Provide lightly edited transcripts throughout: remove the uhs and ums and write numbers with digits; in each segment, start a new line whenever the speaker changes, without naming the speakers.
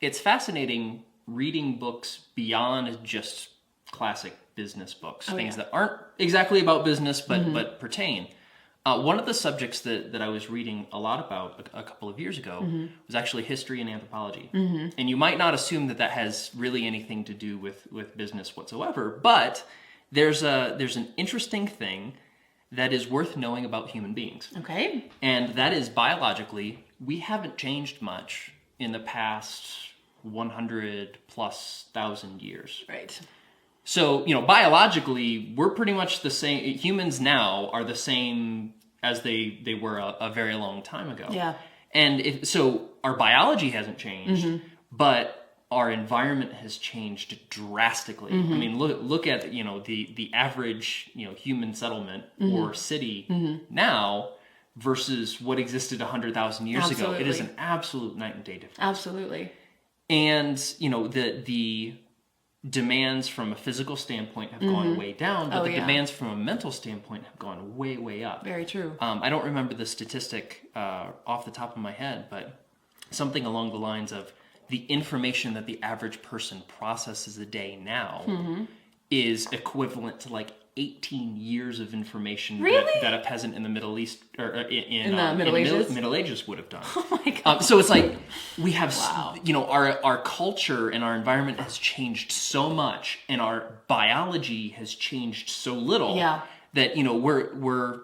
it's fascinating reading books beyond just classic business books, things that aren't exactly about business, but pertain. One of the subjects that I was reading a lot about a couple of years ago was actually history and anthropology. And you might not assume that has really anything to do with business whatsoever, but there's an interesting thing that is worth knowing about human beings. Okay. And that is biologically, we haven't changed much in the past 100 plus thousand years. Right. So, biologically, we're pretty much the same. Humans now are the same as they were a very long time ago. Yeah. And so our biology hasn't changed, but our environment has changed drastically. I mean, look at, the average, human settlement or city now versus what existed 100,000 years ago. It is an absolute night and day difference. Absolutely. And, the demands from a physical standpoint have gone way down, but the demands from a mental standpoint have gone way, way up. Very true. I don't remember the statistic off the top of my head, but something along the lines of the information that the average person processes a day now is equivalent to like 18 years of information that a peasant in the Middle East or in the Middle Ages would have done. Oh my God. So it's like we have, our culture and our environment has changed so much, and our biology has changed so little that we're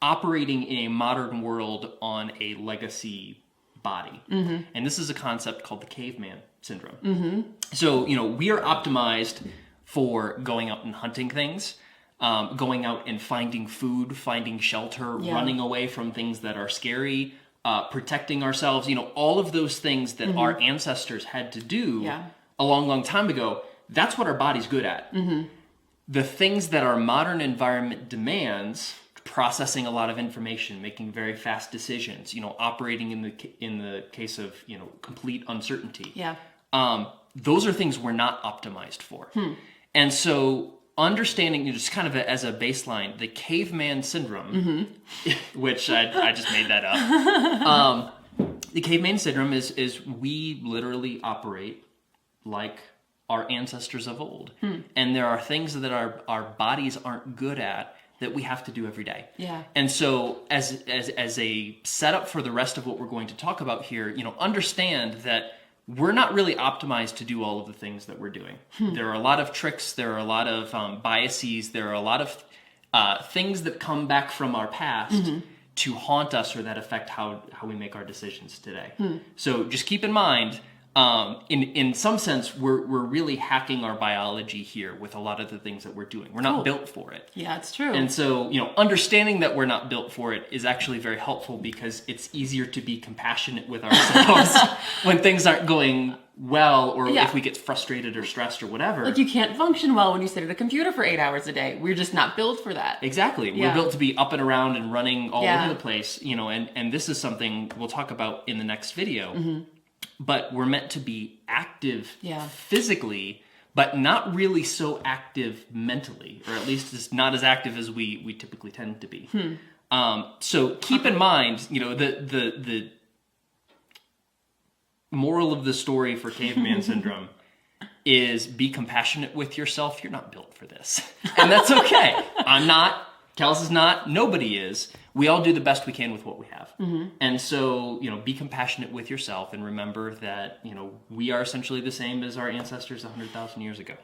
operating in a modern world on a legacy body. And this is a concept called the Caveman Syndrome. So we are optimized for going out and hunting things, going out and finding food, finding shelter, running away from things that are scary, protecting ourselves, all of those things that our ancestors had to do a long, long time ago. That's what our body's good at. The things that our modern environment demands, processing a lot of information, making very fast decisions, operating in the case of, complete uncertainty. Those are things we're not optimized for. And so understanding, just kind of as a baseline, the Caveman Syndrome, which I just made that up. The Caveman Syndrome is we literally operate like our ancestors of old. And there are things that our bodies aren't good at that we have to do every day. Yeah. And so as a setup for the rest of what we're going to talk about here, understand that we're not really optimized to do all of the things that we're doing. There are a lot of tricks, there are a lot of biases, there are a lot of things that come back from our past to haunt us or that affect how we make our decisions today. So just keep in mind, in some sense, we're really hacking our biology here with a lot of the things that we're doing. We're not built for it. Yeah, it's true. And so, understanding that we're not built for it is actually very helpful because it's easier to be compassionate with ourselves when things aren't going well, or if we get frustrated or stressed or whatever. Like, you can't function well when you sit at a computer for 8 hours a day. We're just not built for that. Exactly. We're built to be up and around and running all over the place, and this is something we'll talk about in the next video. But we're meant to be active physically, but not really so active mentally, or at least it's not as active as we typically tend to be. So keep in mind, the moral of the story for Caveman Syndrome is be compassionate with yourself. You're not built for this. And that's okay. I'm not. Kels is not. Nobody is. We all do the best we can with what we have. And so, be compassionate with yourself and remember that, we are essentially the same as our ancestors 100,000 years ago.